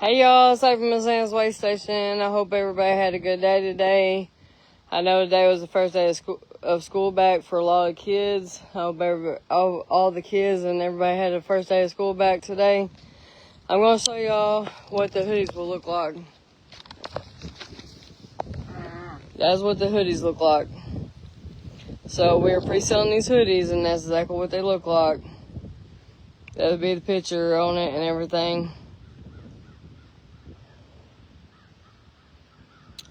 Hey y'all, it's from Miss Ann's Way Station. I hope everybody had a good day today. I know today was the first day of school back for a lot of kids. I hope all the kids and everybody had the first day of school back today. I'm going to show y'all what the hoodies will look like. That's what the hoodies look like. So we're pre-selling these hoodies, and that's exactly what they look like. That'll be the picture on it and everything.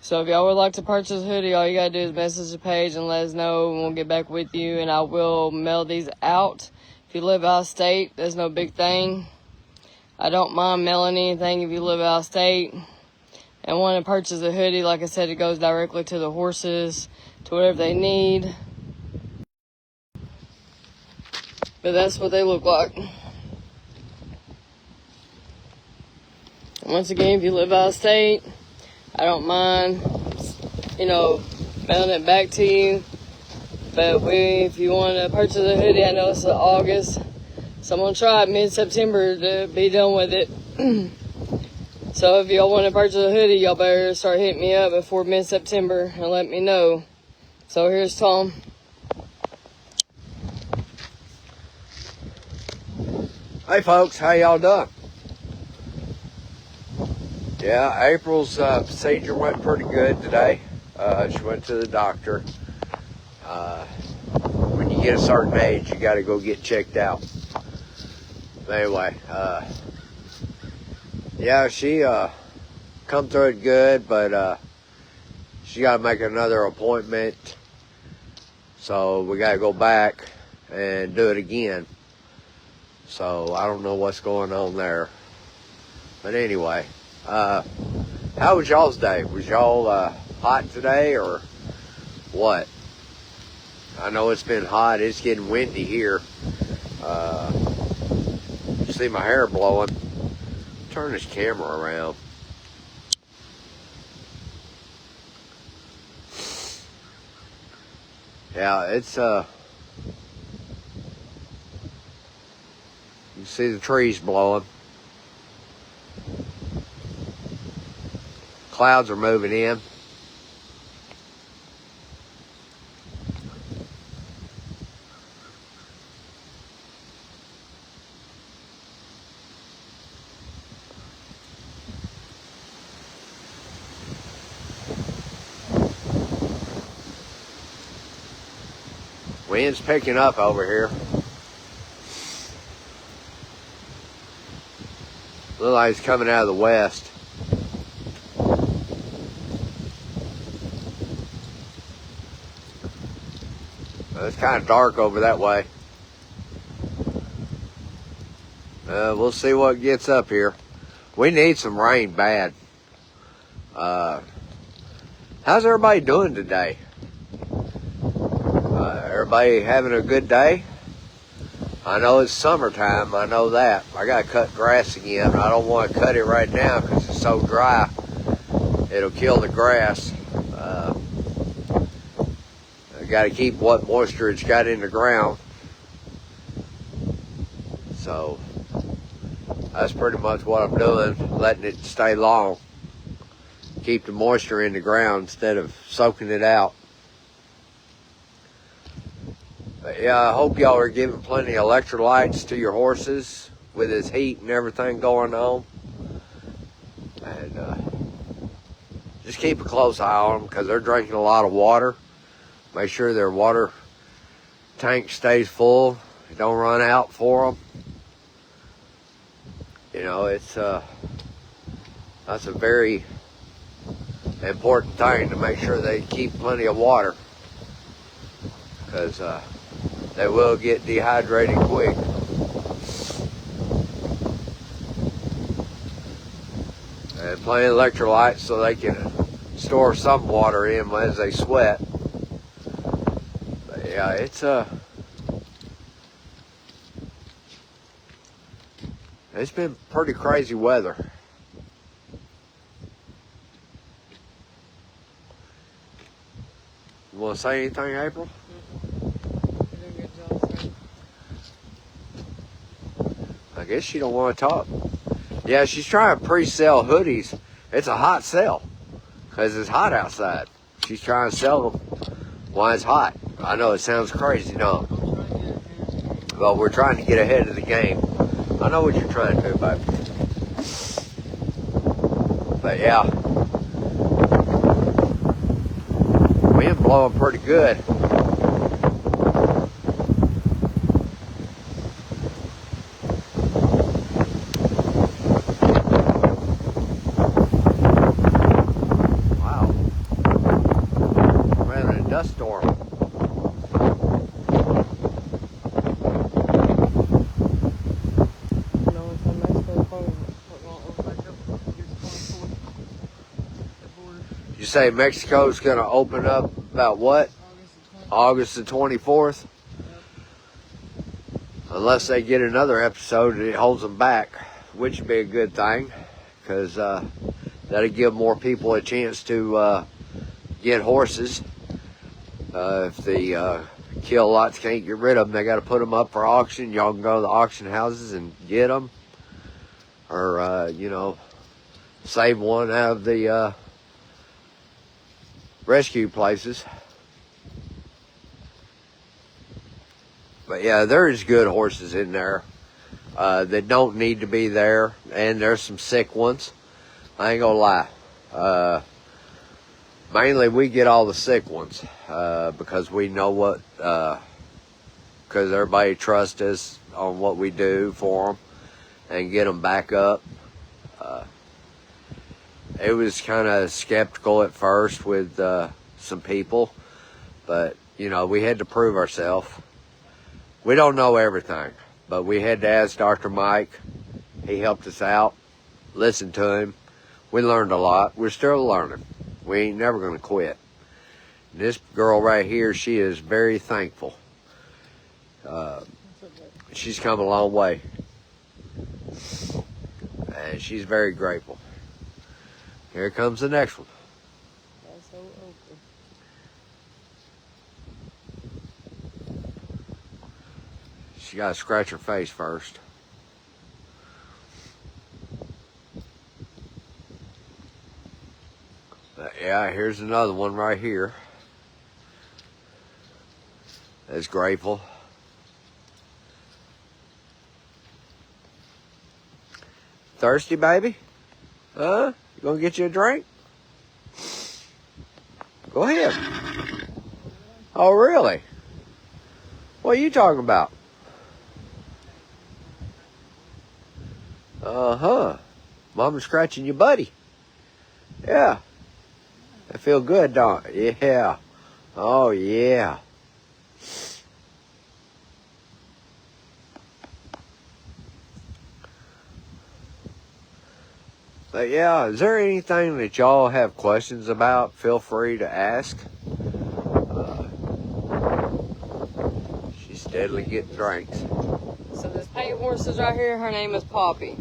So if y'all would like to purchase a hoodie, all you gotta do is message the page and let us know, and we'll get back with you, and I will mail these out. If you live out of state, that's no big thing. I don't mind mailing anything if you live out of state and want to purchase a hoodie. Like I said, it goes directly to the horses, to whatever they need. But that's what they look like. Once again, if you live out of state, I don't mind, mailing it back to you. But if you want to purchase a hoodie, I know it's August, so I'm going to try mid-September to be done with it. So if y'all want to purchase a hoodie, y'all better start hitting me up before mid-September and let me know. So here's Tom. Hey folks, how y'all doing? Yeah, April's procedure went pretty good today. She went to the doctor. When you get a certain age, you got to go get checked out. But anyway, yeah, she come through it good, but she got to make another appointment. So we got to go back and do it again. So I don't know what's going on there. But anyway, how was y'all's day? Was y'all hot today or what? I know it's been hot. It's getting windy here. You see my hair blowing. Turn this camera around. Yeah, it's you see the trees blowing. Clouds are moving in. Wind's picking up over here. Looks like it's coming out of the west. It's kind of dark over that way. We'll see what gets up here. We need some rain bad. How's everybody doing today? Everybody having a good day? I know it's summertime, I know that. I gotta cut grass again. I don't want to cut it right now because it's so dry. It'll kill the grass. I gotta keep what moisture it's got in the ground. So that's pretty much what I'm doing, letting it stay long. Keep the moisture in the ground instead of soaking it out. But yeah, I hope y'all are giving plenty of electrolytes to your horses with this heat and everything going on. And just keep a close eye on them because they're drinking a lot of water. Make sure their water tank stays full. Don't run out for them. You know, it's that's a very important thing to make sure they keep plenty of water because they will get dehydrated quick. And plenty of electrolytes so they can store some water in as they sweat. But yeah, it's been pretty crazy weather. You want to say anything, April? I guess she don't want to talk. Yeah, she's trying to pre-sell hoodies. It's a hot sale because it's hot outside. She's trying to sell them while it's hot. I know it sounds crazy, no, but we're trying to get ahead of the game. I know what you're trying to do, baby. But yeah, wind blowing pretty good. Wow, we're having a dust storm. You say Mexico's going to open up about what? August the 24th? Unless they get another episode that holds them back, which would be a good thing, because that'll give more people a chance to get horses. If the kill lots can't get rid of them, they got to put them up for auction. Y'all can go to the auction houses and get them, or you know, save one out of the rescue places. But yeah, there's good horses in there that don't need to be there, and there's some sick ones. I ain't gonna lie. Mainly we get all the sick ones because we know what, because everybody trusts us on what we do for them and get them back up. It was kind of skeptical at first with some people, but you know, we had to prove ourselves. We don't know everything, but we had to ask Dr. Mike. He helped us out, listened to him. We learned a lot. We're still learning. We ain't never going to quit. This girl right here, she is very thankful. She's come a long way, and she's very grateful. Here comes the next one. That's so open. She got to scratch her face first. But yeah, here's another one right here. That's grateful. Thirsty, baby? Huh? You gonna get you a drink? Go ahead. Oh, really? What are you talking about? Uh-huh. Mama's scratching your buddy. Yeah. I feel good, don't it? Yeah. Oh, yeah. But yeah, is there anything that y'all have questions about? Feel free to ask. She's steadily getting drinks. So this paint horse is right here, her name is Poppy.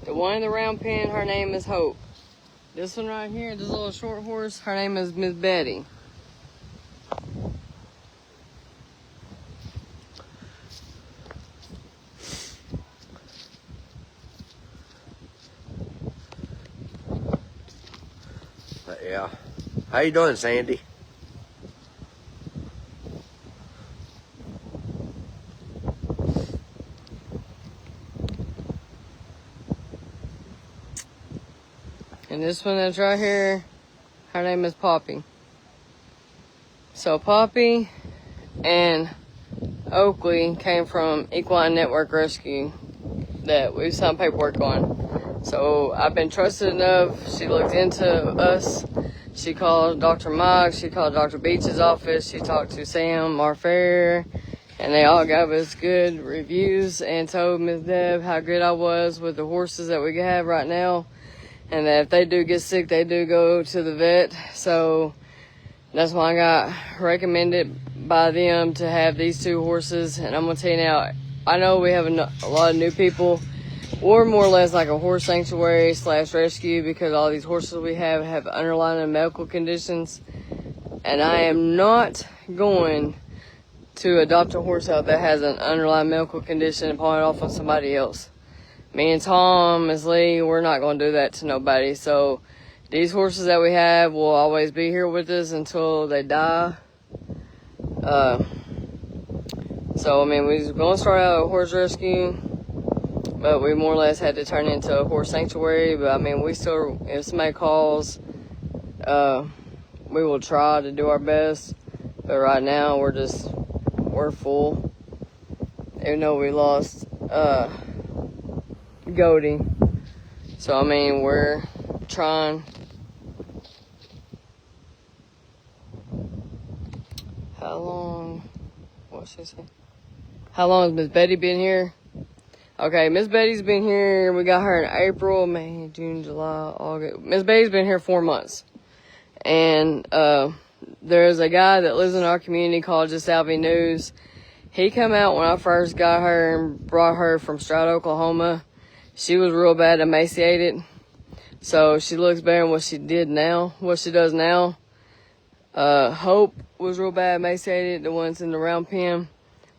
The one in the round pen, her name is Hope. This one right here, this little short horse, her name is Miss Betty. But yeah. How you doing, Sandy? And this one that's right here, her name is Poppy. So Poppy and Oakley came from Equine Network Rescue that we've signed paperwork on. So I've been trusted enough. She looked into us. She called Dr. Mike. She called Dr. Beach's office. She talked to Sam, our farrier, and they all gave us good reviews and told Ms. Deb how good I was with the horses that we have right now. And that if they do get sick, they do go to the vet. So that's why I got recommended by them to have these two horses. And I'm going to tell you now, I know we have a lot of new people. We're more or less like a horse sanctuary / rescue because all these horses we have underlying medical conditions. And I am not going to adopt a horse out that has an underlying medical condition and pawn it off on somebody else. me and Tom, Ms. Lee, we're not going to do that to nobody. So these horses that we have will always be here with us until they die. So, I mean, we was going to start out a horse rescue, but we more or less had to turn into a horse sanctuary. But, I mean, we still, if somebody calls, we will try to do our best. But right now, we're full. Even though we lost Goldie. So, I mean, we're trying. How long? What's she say? How long has Miss Betty been here? Okay, Miss Betty's been here. We got her in April, May, June, July, August. Miss Betty's been here 4 months. And there's a guy that lives in our community called Just Alvy News. He come out when I first got her and brought her from Stroud, Oklahoma. She was real bad emaciated. So she looks better than what she does now. Hope was real bad emaciated, the ones in the round pen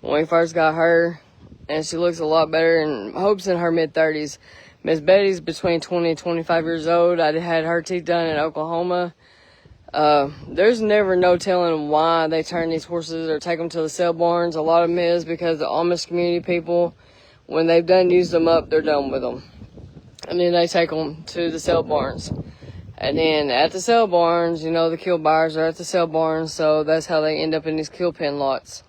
when we first got her. And she looks a lot better, and Hope's in her mid-30s. Miss Betty's between 20 and 25 years old. I had her teeth done in Oklahoma. There's never no telling why they turn these horses or take them to the sale barns. A lot of them is because the Amish community people, when they've done used them up, they're done with them. And then they take them to the sale barns. And then at the sale barns, you know, the kill buyers are at the sale barns, so that's how they end up in these kill pen lots.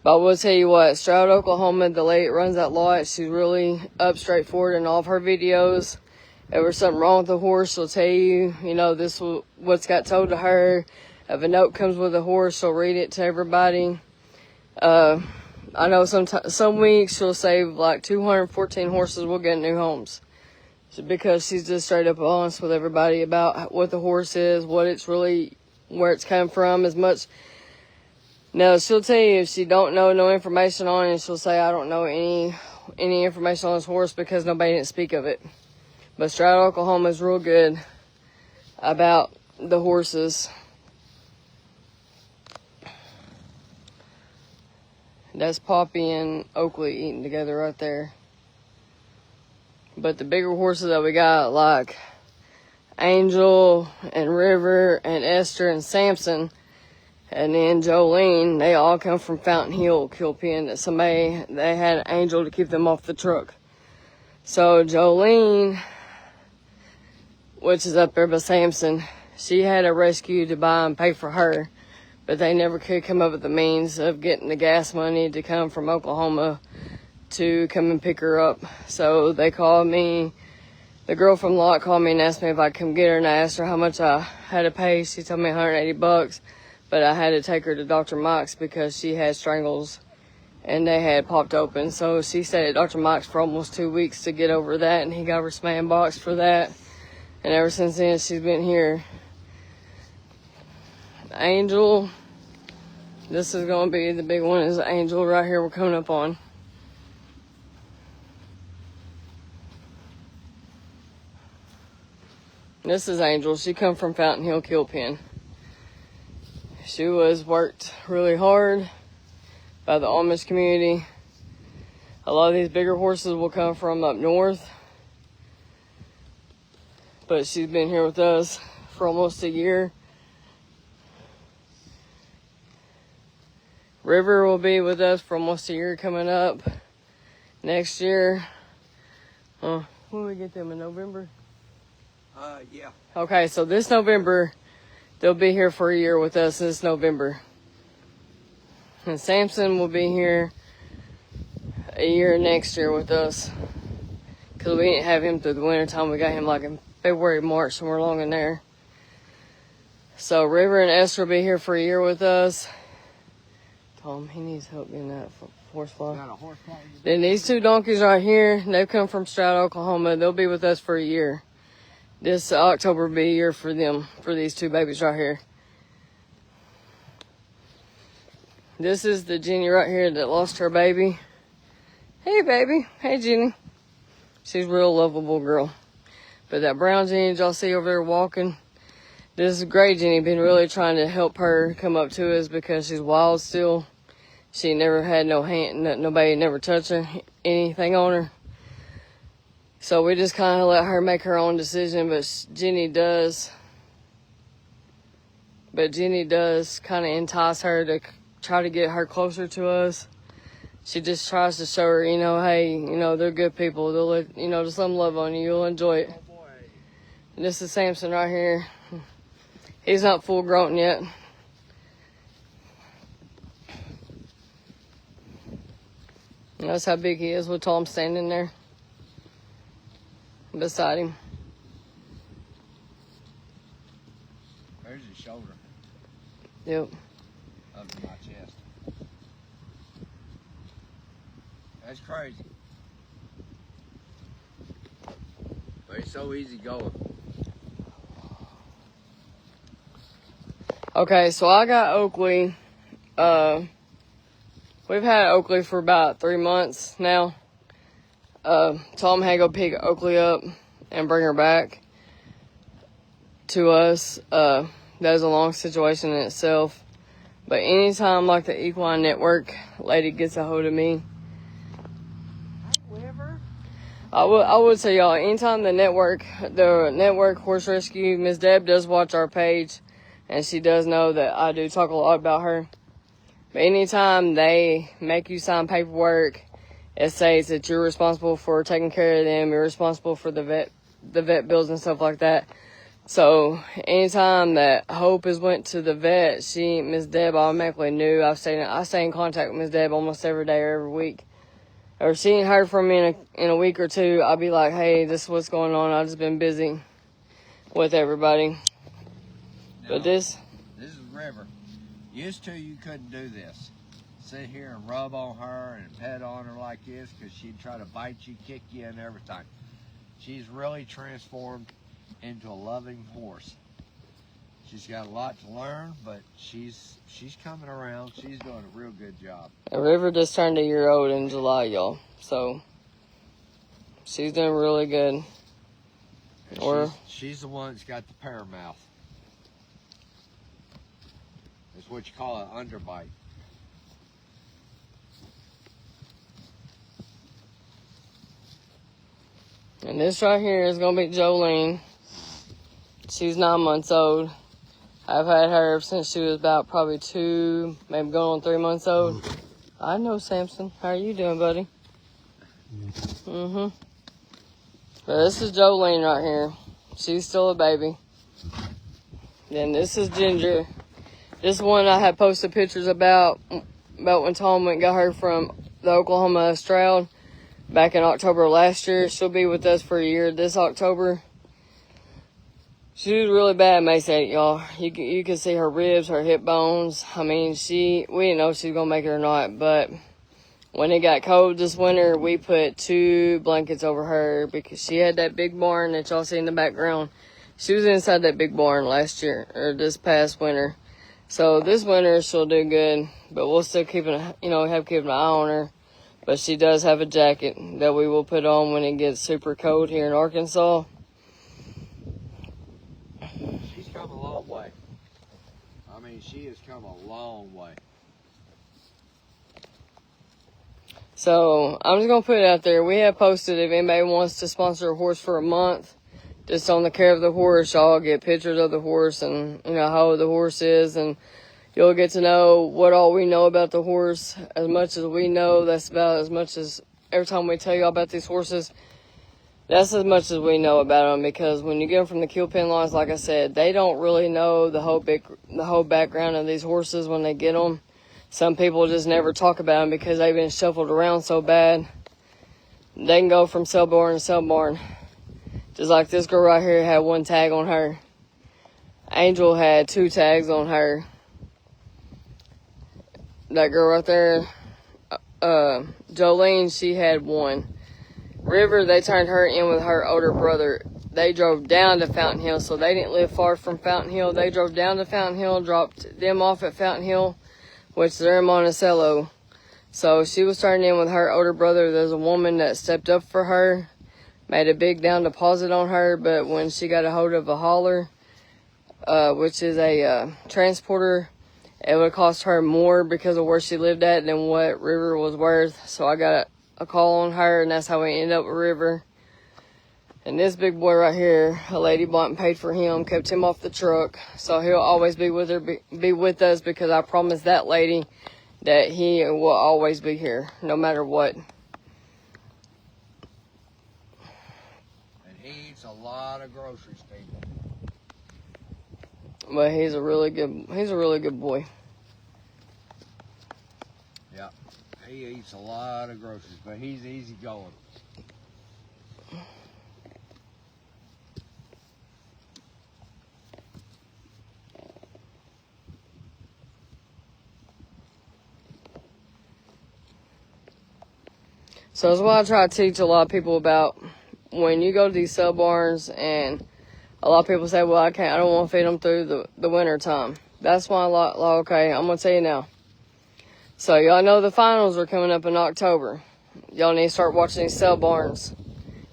But I will tell you what, Stroud, Oklahoma, the lady that runs that lot, she's really up straightforward in all of her videos. If there's something wrong with the horse, she'll tell you, you know, this is what's got told to her. If a note comes with a horse, she'll read it to everybody. I know some weeks she'll say like 214 horses will get new homes. Because she's just straight up honest with everybody about what the horse is, what it's really, where it's come from, as much. Now, she'll tell you if she don't know no information on it, she'll say, I don't know any information on this horse because nobody didn't speak of it. But Stroud, Oklahoma is real good about the horses. That's Poppy and Oakley eating together right there. But the bigger horses that we got, like Angel and River and Esther and Samson, and then Jolene, they all come from Fountain Hill kill pen that they had an Angel to keep them off the truck. So Jolene, which is up there by Samson, she had a rescue to buy and pay for her, but they never could come up with the means of getting the gas money to come from Oklahoma to come and pick her up. So they called me, the girl from Lot called me and asked me if I could come get her, and I asked her how much I had to pay. She told me $180, but I had to take her to Dr. Mike's because she had strangles and they had popped open. So she stayed at Dr. Mike's for almost 2 weeks to get over that, and he got her span boxed for that. And ever since then, she's been here. Angel, this is going to be the big one, is Angel right here we're coming up on. This is Angel. She come from Fountain Hill kill pen. She was worked really hard by the Amish community. A lot of these bigger horses will come from up north. But she's been here with us for almost a year. River will be with us for almost a year coming up next year. When we get them in November? Yeah. Okay, so this November, they'll be here for a year with us this November. And Samson will be here a year next year with us. Because we didn't have him through the winter time. We got him like in February, March, somewhere along in there. So River and Esther will be here for a year with us. Tom, he needs help getting that horsefly. Got a horsefly. Then these two donkeys right here, they've come from Stroud, Oklahoma. They'll be with us for a year. This October will be a year for them, for these two babies right here. This is the Jenny right here that lost her baby. Hey, baby. Hey, Jenny. She's a real lovable girl. But that brown Jenny y'all see over there walking, this gray Jenny been really trying to help her come up to us because she's wild still. She never had no hand, nobody never touched her, anything on her. So we just kind of let her make her own decision, but Jenny does kind of entice her to try to get her closer to us. She just tries to show her, you know, hey, you know, they're good people. They'll let, you know, just let them love on you. You'll enjoy it. And this is Samson right here. He's not full grown yet. And that's how big he is with Tom standing there beside him. There's his shoulder. Yep. Up to my chest. That's crazy. But he's so easy going. Okay, so I got Oakley. We've had Oakley for about 3 months now. Tom had to go pick Oakley up and bring her back to us. That was a long situation in itself. But anytime like the Equine Network lady gets a hold of me, I would say y'all, anytime the network Horse Rescue, Miss Deb does watch our page, and she does know that I do talk a lot about her. But anytime they make you sign paperwork, it says that you're responsible for taking care of them, you're responsible for the vet bills and stuff like that. So anytime that Hope has went to the vet, Miss Deb automatically knew. I stay in contact with Miss Deb almost every day or every week. Or she ain't heard from me in a week or two, I'll be like, hey, this is what's going on. I've just been busy with everybody. Now, but this is River. Used to, you couldn't do this. Sit here and rub on her and pet on her like this, because she'd try to bite you, kick you, and everything. She's really transformed into a loving horse. She's got a lot to learn, but she's coming around. She's doing a real good job. River just turned a year old in July, y'all. So she's doing really good. She's the one that's got the paramouth. That's what you call an underbite. And this right here is going to be Jolene. She's 9 months old. I've had her since she was about probably 2, maybe going on 3 months old. I know, Samson. How are you doing, buddy? Mm-hmm. But this is Jolene right here. She's still a baby. Then this is Ginger. This one I had posted pictures about when Tom went and got her from the Oklahoma Stroud back in October last year. She'll be with us for a year this October. She was really bad emaciated, y'all. You can see her ribs, her hip bones. I mean, we didn't know if she was going to make it or not, but when it got cold this winter, we put 2 blankets over her because she had that big barn that y'all see in the background. She was inside that big barn last year, or this past winter. So this winter, she'll do good, but we'll still keep an eye on her. But she does have a jacket that we will put on when it gets super cold here in Arkansas. She's come a long way. I mean, she has come a long way. So I'm just going to put it out there. We have posted if anybody wants to sponsor a horse for a month, just on the care of the horse, y'all get pictures of the horse and, you know, how old the horse is, and you'll get to know what all we know about the horse. As much as we know, that's about as much as every time we tell y'all about these horses, that's as much as we know about them, because when you get them from the kill pen lines, like I said, they don't really know the whole background of these horses when they get them. Some people just never talk about them because they've been shuffled around so bad. They can go from cell barn to cell barn. Just like this girl right here had 1 tag on her. Angel had 2 tags on her. That girl right there, Jolene, she had 1. River, they turned her in with her older brother. They drove down to Fountain Hill, so they didn't live far from Fountain Hill. They drove down to Fountain Hill, dropped them off at Fountain Hill, which they're in Monticello. So she was turned in with her older brother. There's a woman that stepped up for her, made a big down deposit on her, but when she got a hold of a hauler, which is a transporter, it would cost her more because of where she lived at than what River was worth. So I got a call on her, and that's how we ended up with River. And this big boy right here, a lady bought and paid for him, kept him off the truck. So he'll always be with her, be with us, because I promised that lady that he will always be here, no matter what. And he eats a lot of groceries, people. But he's a really good boy. Yeah, he eats a lot of groceries, but he's easy going. So that's what I try to teach a lot of people about. When you go to these sale barns, and a lot of people say, well, I don't want to feed them through the winter time. That's why okay, I'm going to tell you now. So y'all know the finals are coming up in October. Y'all need to start watching these sale barns.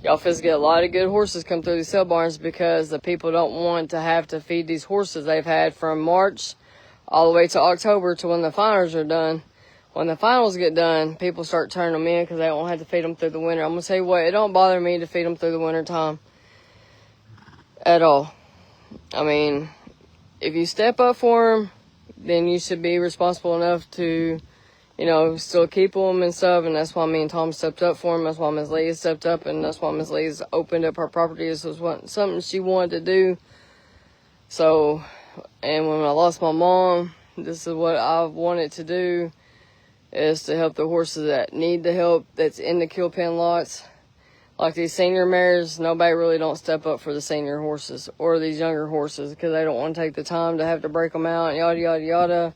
Y'all fist get a lot of good horses come through these sale barns, because the people don't want to have to feed these horses they've had from March all the way to October to when the finals are done. When the finals get done, people start turning them in because they don't have to feed them through the winter. I'm going to tell you what, it don't bother me to feed them through the winter time at all. I mean, if you step up for them, then you should be responsible enough to, you know, still keep them and stuff. And that's why me and Tom stepped up for them. That's why Ms. Leah stepped up. And that's why Ms. Leah's opened up her property. This was something she wanted to do. So, and when I lost my mom, this is what I wanted to do, is to help the horses that need the help, that's in the kill pen lots. Like these senior mares, nobody really don't step up for the senior horses or these younger horses, because they don't want to take the time to have to break them out, yada, yada, yada.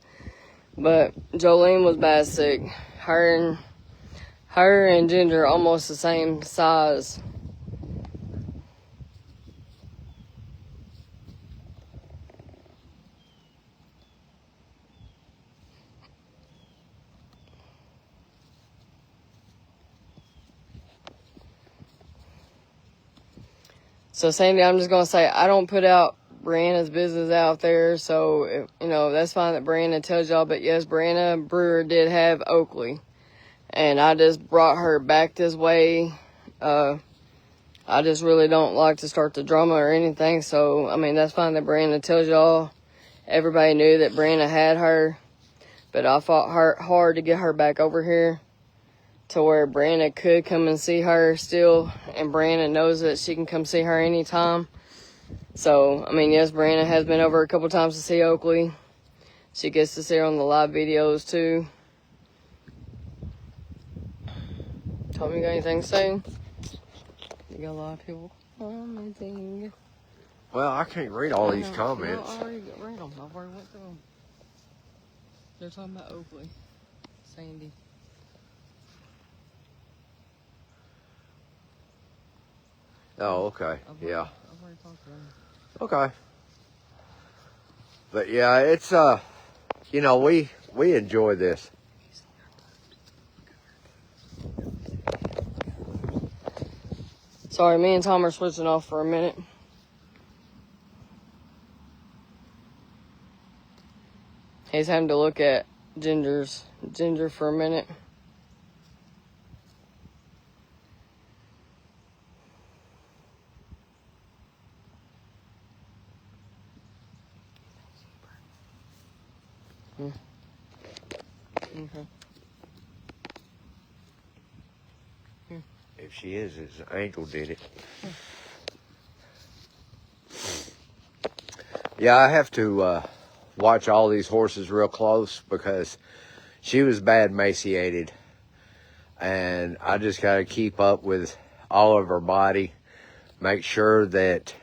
But Jolene was bad sick. Her and Ginger are almost the same size. So Sandy, I'm just going to say, I don't put out Brianna's business out there. So, you know, that's fine that Brianna tells y'all. But yes, Brianna Brewer did have Oakley. And I just brought her back this way. I just really don't like to start the drama or anything. So, I mean, that's fine that Brianna tells y'all. Everybody knew that Brianna had her. But I fought hard to get her back over here, to where Brianna could come and see her still, and Brianna knows that she can come see her anytime. So, I mean, yes, Brianna has been over a couple times to see Oakley. She gets to see her on the live videos, too. Tom, you got anything to say? You got a lot of people commenting. Well, I can't read all these comments. No, I already read them. I've already went through them. They're talking about Oakley. Sandy. Oh, okay. Yeah. I've already talked to them. Okay. But yeah, it's you know, we enjoy this. Sorry, me and Tom are switching off for a minute. He's having to look at Ginger for a minute. Okay. If she is, it's Angel did it. Yeah, I have to watch all these horses real close, because she was bad emaciated, and I just got to keep up with all of her body, make sure that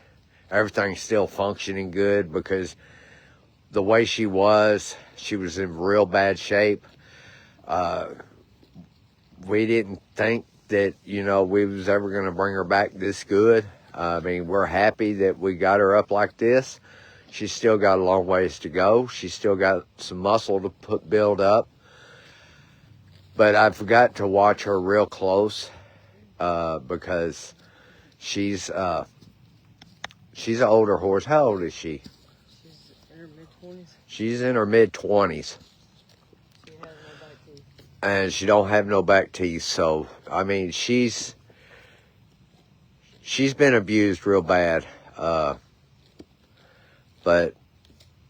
everything's still functioning good, because the way she was in real bad shape. We didn't think that, you know, we was ever going to bring her back this good. I mean, we're happy that we got her up like this. She's still got a long ways to go. She's still got some muscle to build up. But I forgot to watch her real close, because she's an older horse. How old is she? She's in her mid-20s. She's in her mid-20s. And she don't have no back teeth. So, I mean, she's she's been abused real bad. But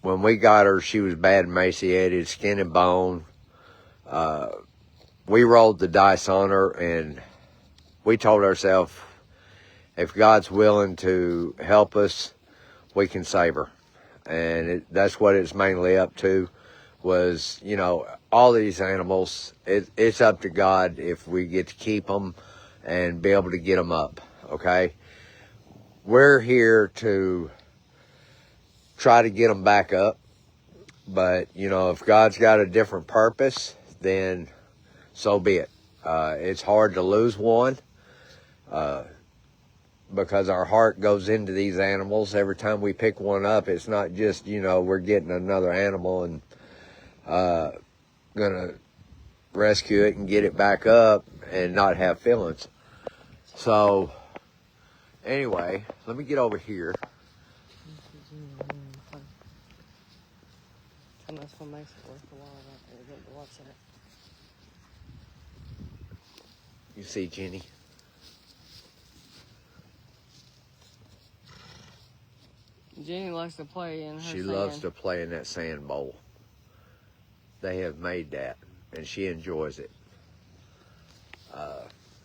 when we got her, she was bad emaciated, skin and bone. We rolled the dice on her, and we told ourselves, if God's willing to help us, we can save her. And that's what it's mainly up to, was, you know, all these animals, it's up to God if we get to keep them and be able to get them up, okay? We're here to try to get them back up, but, you know, if God's got a different purpose, then so be it. It's hard to lose one, because our heart goes into these animals. Every time we pick one up, it's not just, you know, we're getting another animal and gonna rescue it and get it back up and not have feelings. So anyway, let me get over here. And that's what makes it worth the while right there, getting to watch it. You see Jenny? Jenny likes to play in her She sand. loves to play in that sand bowl. They have made that, and she enjoys it.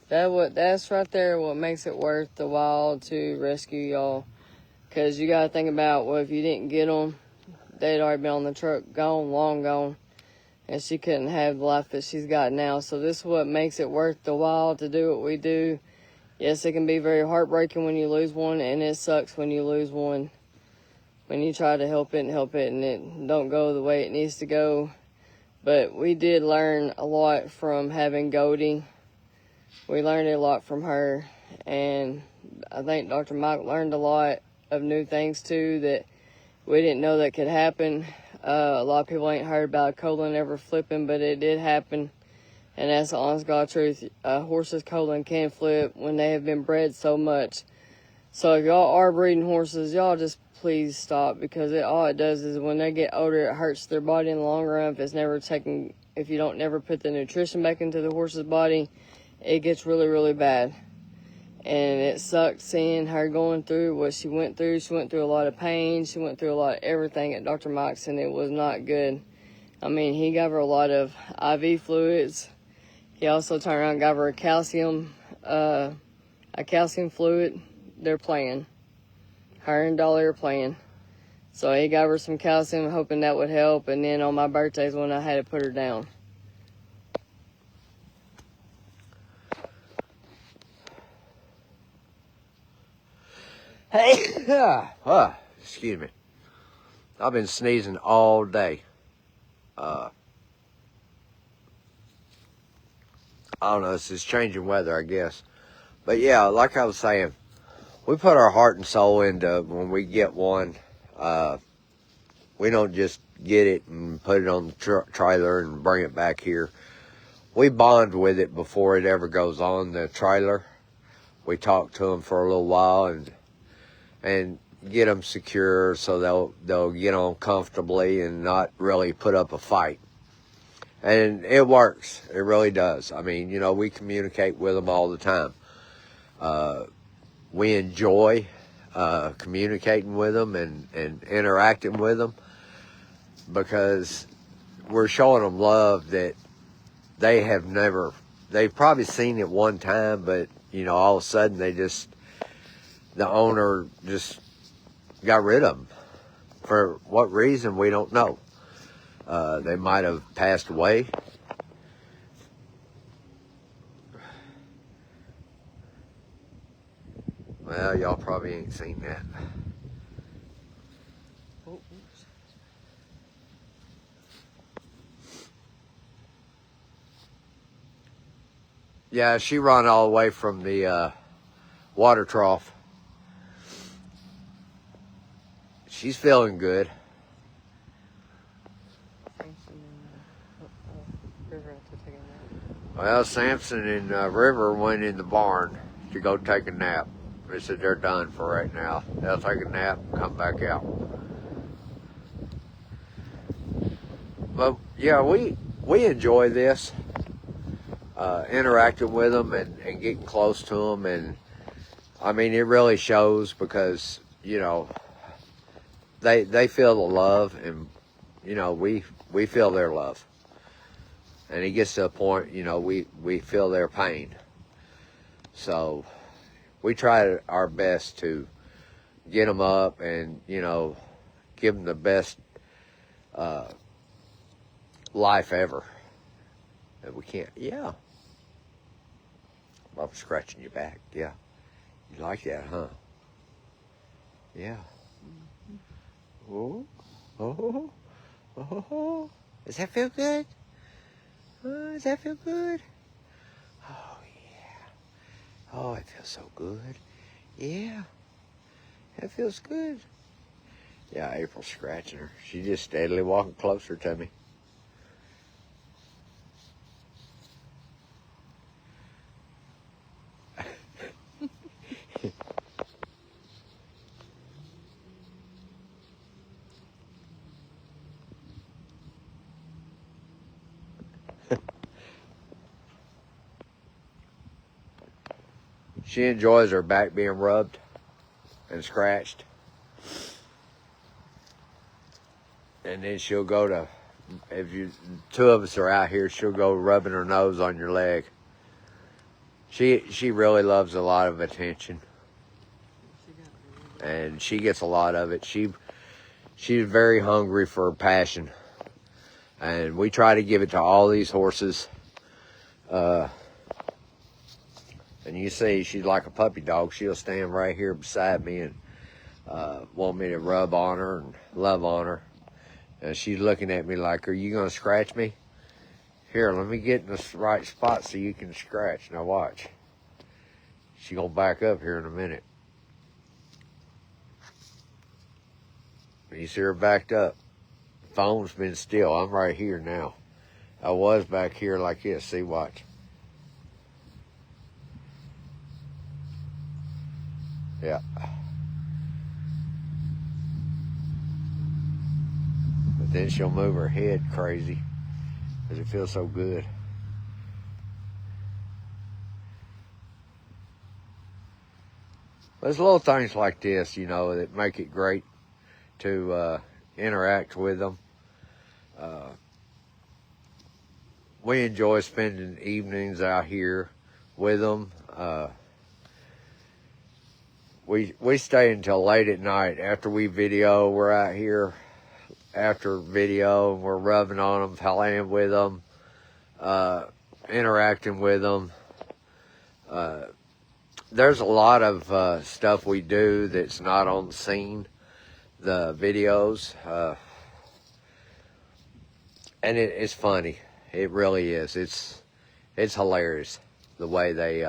That's right there what makes it worth the while to rescue y'all. Because you got to think about, well, if you didn't get them, they'd already been on the truck, gone, long gone. And she couldn't have the life that she's got now. So this is what makes it worth the while to do what we do. Yes, it can be very heartbreaking when you lose one, and it sucks when you lose one. When you try to help it and it don't go the way it needs to go. But we did learn a lot from having Goldie. We learned a lot from her. And I think Dr. Mike learned a lot of new things too that we didn't know that could happen. A lot of people ain't heard about a colon ever flipping, but it did happen. And that's the honest God truth. A horse's colon can flip when they have been bred so much. So if y'all are breeding horses, y'all just please stop, because all it does is when they get older, it hurts their body in the long run. If you don't never put the nutrition back into the horse's body, it gets really, really bad. And it sucked seeing her going through what she went through. She went through a lot of pain. She went through a lot of everything at Dr. Mike's, and it was not good. I mean, he gave her a lot of IV fluids. He also turned around and gave her a calcium fluid. They're playing. Her and Dolly are playing. So he gave her some calcium, hoping that would help. And then on my birthday's when I had to put her down. Hey, excuse me. I've been sneezing all day. I don't know, it's just changing weather, I guess. But yeah, like I was saying, we put our heart and soul into when we get one. We don't just get it and put it on the trailer and bring it back here. We bond with it before it ever goes on the trailer. We talk to them for a little while and get them secure so they'll get on comfortably and not really put up a fight. And it works. It really does. I mean, you know, we communicate with them all the time. We enjoy communicating with them and interacting with them, because we're showing them love that they've probably seen it one time, but, you know, all of a sudden the owner just got rid of them. For what reason, we don't know. They might have passed away. Well, y'all probably ain't seen that. Oh, oops. Yeah, she run all the way from the water trough. She's feeling good. Well, Samson and River went in the barn to go take a nap. They said they're done for right now. They'll take a nap and come back out. But yeah, we enjoy this, interacting with them and getting close to them, and I mean, it really shows because, you know, they feel the love, and, you know, we feel their love. And it gets to a point, you know, we feel their pain. So we try our best to get them up and, you know, give them the best life ever that we can. Yeah. I'm scratching your back. Yeah. You like that, huh? Yeah. Oh, oh, oh, oh. Does that feel good? Does that feel good? Oh, yeah. Oh, it feels so good. Yeah. That feels good. Yeah, April's scratching her. She's just steadily walking closer to me. She enjoys her back being rubbed and scratched. And then she'll go to, if you, two of us are out here, she'll go rubbing her nose on your leg. She really loves a lot of attention. And she gets a lot of it. She's very hungry for passion. And we try to give it to all these horses. And you see, she's like a puppy dog. She'll stand right here beside me and want me to rub on her and love on her. And she's looking at me like, are you going to scratch me? Here, let me get in the right spot so you can scratch. Now watch. She's going to back up here in a minute. You see her backed up. Phone's been still. I'm right here now. I was back here like this. See, watch. Yeah. But then she'll move her head crazy because it feels so good. There's little things like this, you know, that make it great to interact with them. We enjoy spending evenings out here with them. We stay until late at night after we video. We're out here after video, and we're rubbing on them, playing with them, interacting with them. There's a lot of stuff we do that's not on the scene, the videos, and it's funny. It really is. It's hilarious the way they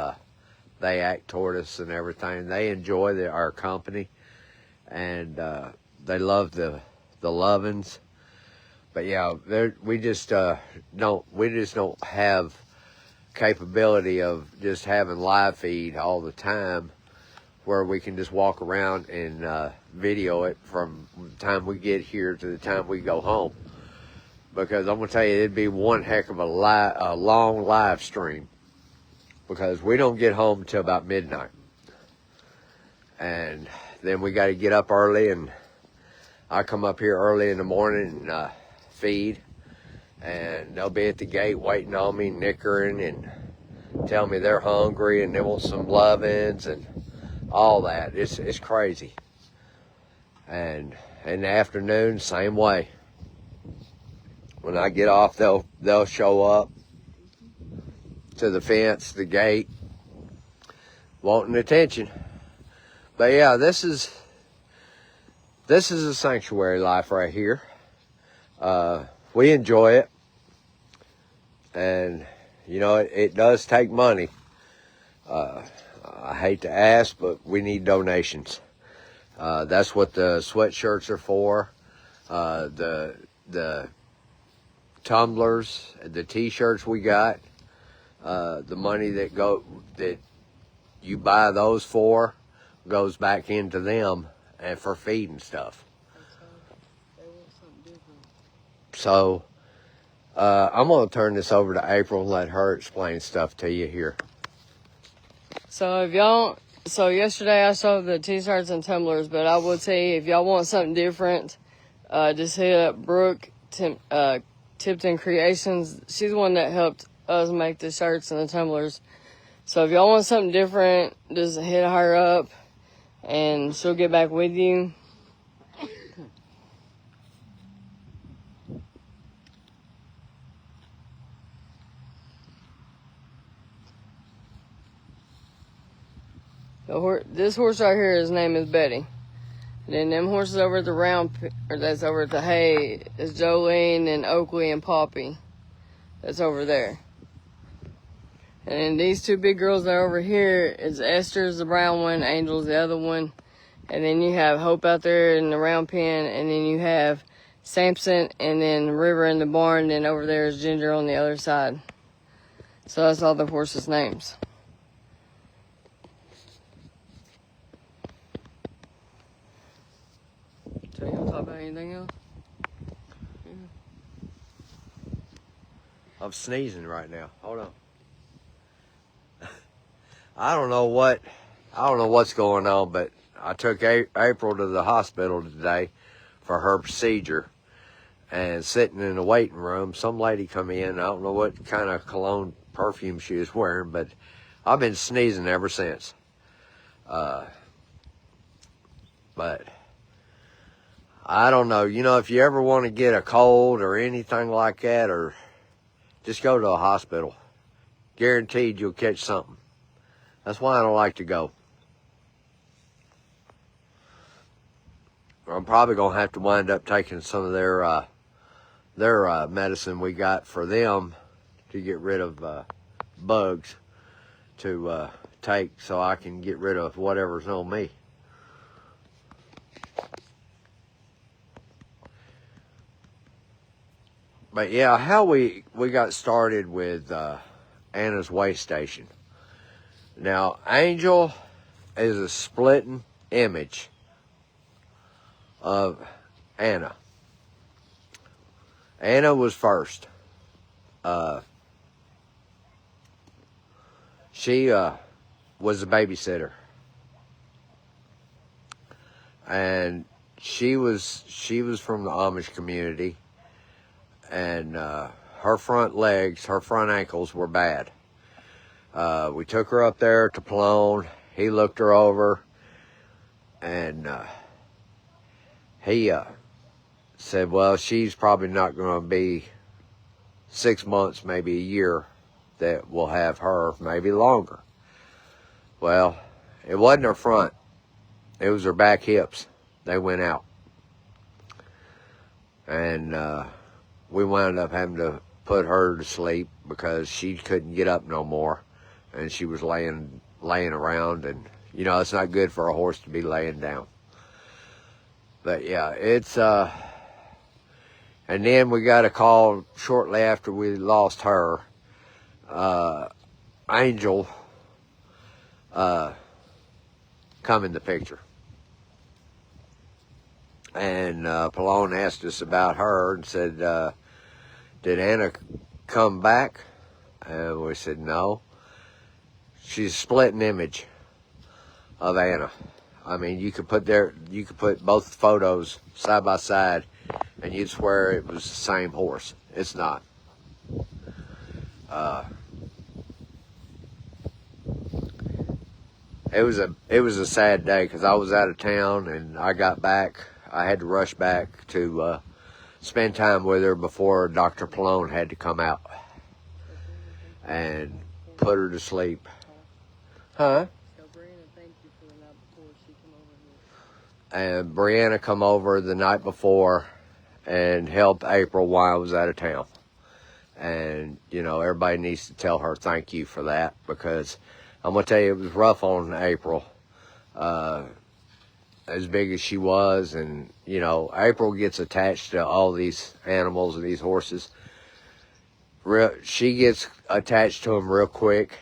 act toward us and everything. They enjoy our company, and they love the lovin's. But yeah, we just don't have capability of just having live feed all the time, where we can just walk around and video it from the time we get here to the time we go home. Because I'm gonna tell you, it'd be one heck of a long live stream, because we don't get home until about midnight, and then we got to get up early, and I come up here early in the morning and feed, and they'll be at the gate waiting on me, nickering and tell me they're hungry and they want some lovin's and all that. It's crazy. And in the afternoon, same way. When I get off, they'll show up to the fence, the gate, wanting attention. But yeah, this is a sanctuary life right here. We enjoy it, and you know, it does take money. I hate to ask, but we need donations. That's what the sweatshirts are for. The tumblers, the t-shirts we got, the money that you buy those for goes back into them and for feeding stuff. So I'm going to turn this over to April and let her explain stuff to you here. So if y'all So yesterday I showed the t-shirts and tumblers, but I will tell you, if y'all want something different, just hit up Brooke Tipton Creations. She's the one that helped us make the shirts and the tumblers. So if y'all want something different, just hit her up and she'll get back with you. This horse right here, his name is Betty. And then them horses over at the that's over at the hay, is Jolene and Oakley and Poppy. That's over there. And then these two big girls that are over here is Esther's the brown one, Angel's the other one. And then you have Hope out there in the round pen, and then you have Samson, and then River in the barn, and over there is Ginger on the other side. So that's all the horses' names. So you want to talk about anything else? I'm sneezing right now. Hold on. I don't know what's going on, but I took April to the hospital today for her procedure, and sitting in the waiting room, some lady come in. I don't know what kind of cologne perfume she was wearing, but I've been sneezing ever since. But I don't know. You know, if you ever want to get a cold or anything like that, or just go to a hospital. Guaranteed you'll catch something. That's why I don't like to go. I'm probably going to have to wind up taking some of their medicine we got for them to get rid of bugs to take, so I can get rid of whatever's on me. But yeah, how we got started with Anna's Way Station. Now, Angel is a splitting image of Anna. Anna was first. She was a babysitter, and she was from the Amish community, and her front ankles were bad. We took her up there to Plone. He looked her over, and he said, well, she's probably not going to be 6 months, maybe a year, that we'll have her, maybe longer. Well, it wasn't her front. It was her back hips. They went out. And we wound up having to put her to sleep because she couldn't get up no more. And she was laying around, and you know, it's not good for a horse to be laying down. But yeah, it's and then we got a call shortly after we lost her. Angel come in the picture, and Pallone asked us about her and said, did Anna come back? And we said no. She's a splitting image of Anna. I mean, you could put both photos side by side, and you'd swear it was the same horse. It's not. It was a sad day because I was out of town, and I got back. I had to rush back to spend time with her before Dr. Pallone had to come out and put her to sleep. Huh? And Brianna come over the night before and helped April while I was out of town. And, you know, everybody needs to tell her thank you for that, because I'm going to tell you, it was rough on April, as big as she was. And, you know, April gets attached to all these animals and these horses. She gets attached to them real quick.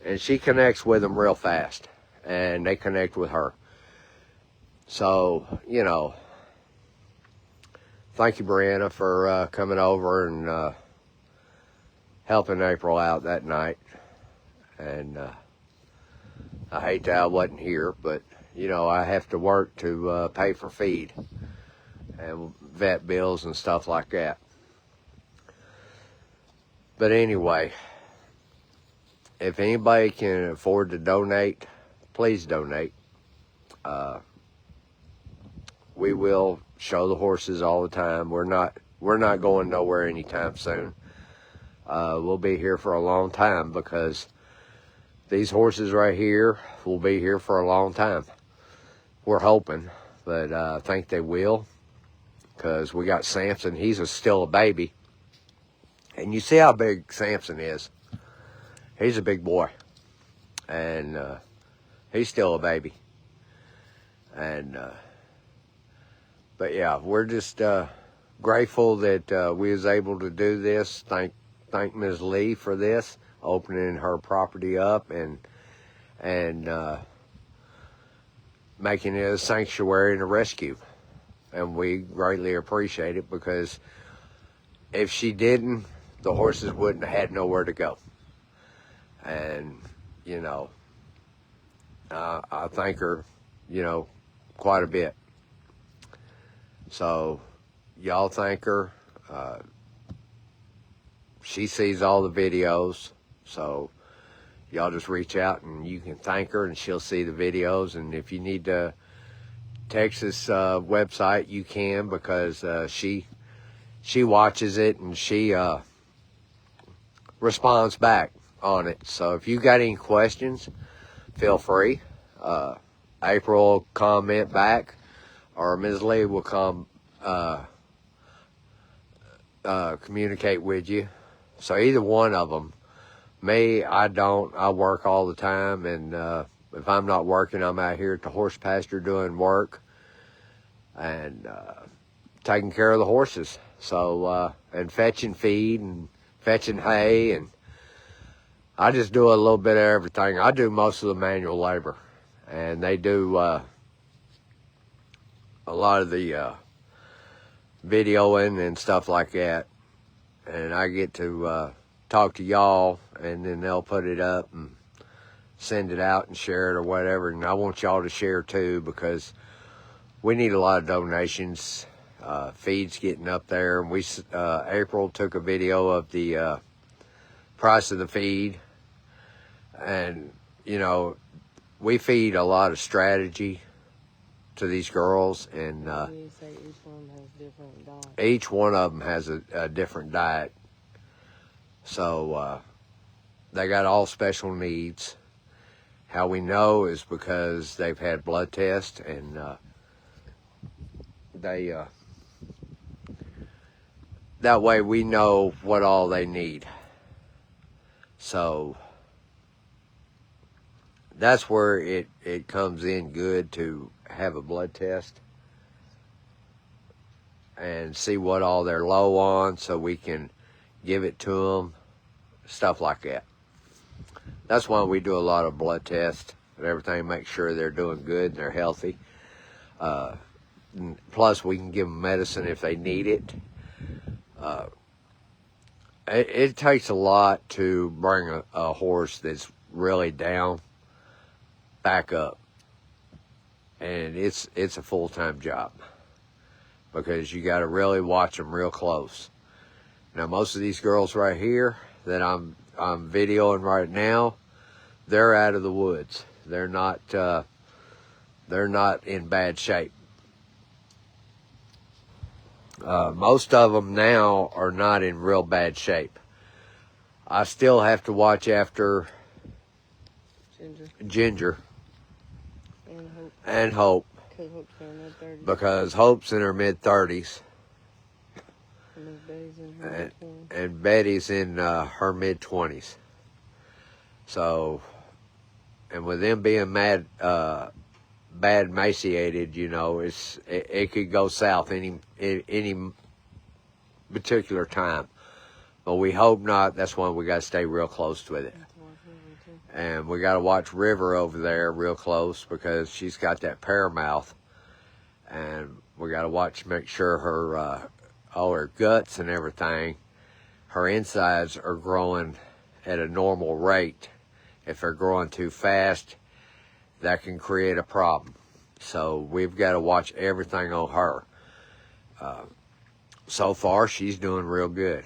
And she connects with them real fast, and they connect with her. So, you know, thank you, Brianna, for coming over and helping April out that night. And I hate that I wasn't here, but you know, I have to work to pay for feed and vet bills and stuff like that. But anyway, if anybody can afford to donate, please donate. We will show the horses all the time. We're not going nowhere anytime soon. We'll be here for a long time because these horses right here will be here for a long time. We're hoping, but I think they will, because we got Samson. He's still a baby. And you see how big Samson is. He's a big boy. And he's still a baby. And but yeah, we're just grateful that we was able to do this. Thank Ms. Lee for this, opening her property up and making it a sanctuary and a rescue. And we greatly appreciate it, because if she didn't, the horses wouldn't have had nowhere to go. And, you know, I thank her, you know, quite a bit. So, y'all thank her. She sees all the videos, so y'all just reach out and you can thank her and she'll see the videos. And if you need to text this website, you can, because she watches it and she responds back on it. So if you got any questions, feel free. April will comment back, or Ms. Lee will communicate with you. So either one of them. Me, I work all the time, and if I'm not working, I'm out here at the horse pasture doing work and taking care of the horses. So and fetching feed and fetching hay, and I just do a little bit of everything. I do most of the manual labor, and they do a lot of the videoing and stuff like that. And I get to talk to y'all, and then they'll put it up and send it out and share it or whatever. And I want y'all to share too, because we need a lot of donations. Feed's getting up there, and April took a video of the price of the feed. And, you know, we feed a lot of strategy to these girls, and You say each one has different diets. each one of them has a different diet. So they got all special needs. How we know is because they've had blood tests, and that way we know what all they need. So that's where it comes in good to have a blood test and see what all they're low on, so we can give it to them, stuff like that. That's why we do a lot of blood tests and everything, make sure they're doing good and they're healthy. Plus, we can give them medicine if they need it. It takes a lot to bring a horse that's really down back up. And it's a full-time job, because you got to really watch them real close. Now, most of these girls right here that I'm videoing right now, they're out of the woods. They're not in bad shape. Most of them now are not in real bad shape. I still have to watch after Ginger and Hope, because Hope's in her mid-30s. And Betty's in her mid-20s. So, and with them being bad emaciated, you know, it could go south any particular time. But we hope not. That's why we got to stay real close with it. And we got to watch River over there real close, because she's got that pear mouth. And we got to make sure her all her guts and everything, her insides are growing at a normal rate. If they're growing too fast, that can create a problem. So we've got to watch everything on her. So far, she's doing real good.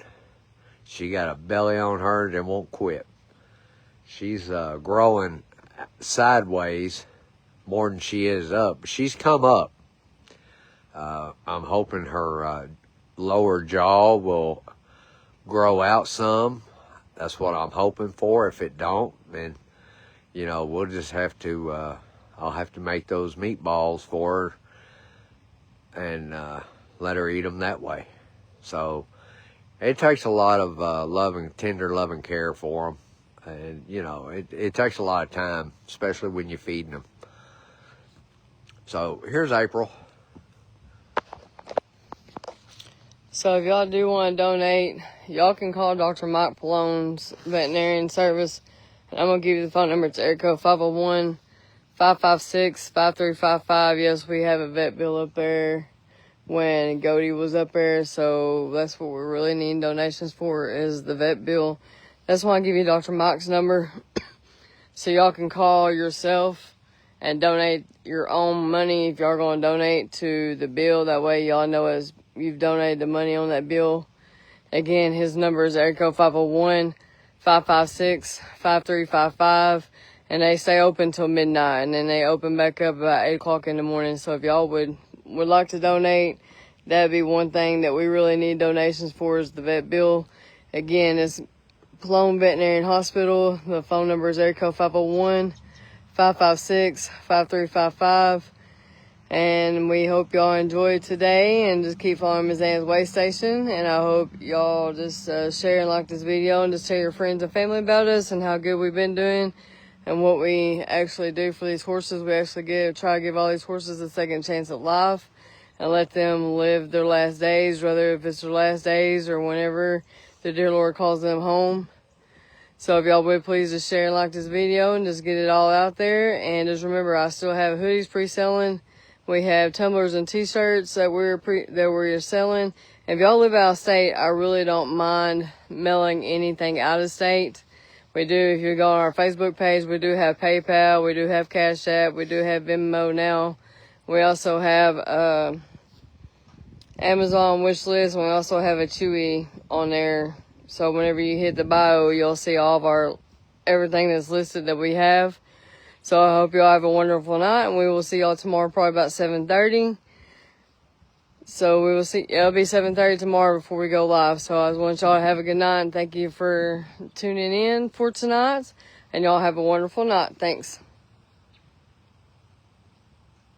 She got a belly on her that won't quit. She's growing sideways more than she is up. She's come up. I'm hoping her lower jaw will grow out some. That's what I'm hoping for. If it don't, then, you know, we'll just have to, I'll have to make those meatballs for her and let her eat them that way. So it takes a lot of tender loving care for them. And, you know, it takes a lot of time, especially when you're feeding them. So here's April. So if y'all do want to donate, y'all can call Dr. Mike Palone's veterinarian service. And I'm going to give you the phone number. It's area code 501-556-5355. Yes, we have a vet bill up there when Goldie was up there. So that's what we're really needing donations for, is the vet bill. That's why I give you Dr. Mike's number. So y'all can call yourself and donate your own money if y'all are going to donate to the bill. That way y'all know as you've donated the money on that bill. Again, his number is area code 501-556-5355. And they stay open till midnight. And then they open back up about 8 o'clock in the morning. So if y'all would like to donate, that'd be one thing that we really need donations for, is the vet bill. Again, it's Palone Veterinarian Hospital. The phone number is area code 501-556-5355. And we hope y'all enjoyed today, and just keep following Ms. Ann's Way Station. And I hope y'all just share and like this video, and just tell your friends and family about us and how good we've been doing and what we actually do for these horses. We actually try to give all these horses a second chance at life and let them live their last days, whether if it's their last days or whenever the dear Lord calls them home. So if y'all would please just share and like this video and just get it all out there. And just remember, I still have hoodies pre-selling. We have tumblers and t-shirts that we're selling. If y'all live out of state, I really don't mind mailing anything out of state. We do, if you go on our Facebook page, we do have PayPal, we do have Cash App, we do have Venmo now. We also have Amazon wish list, and we also have a Chewy on there. So whenever you hit the bio, you'll see all of everything that's listed that we have. So I hope y'all have a wonderful night, and we will see y'all tomorrow probably about 7:30. So we will see, it'll be 7:30 tomorrow before we go live. So I just want y'all to have a good night, and thank you for tuning in for tonight. And y'all have a wonderful night. Thanks.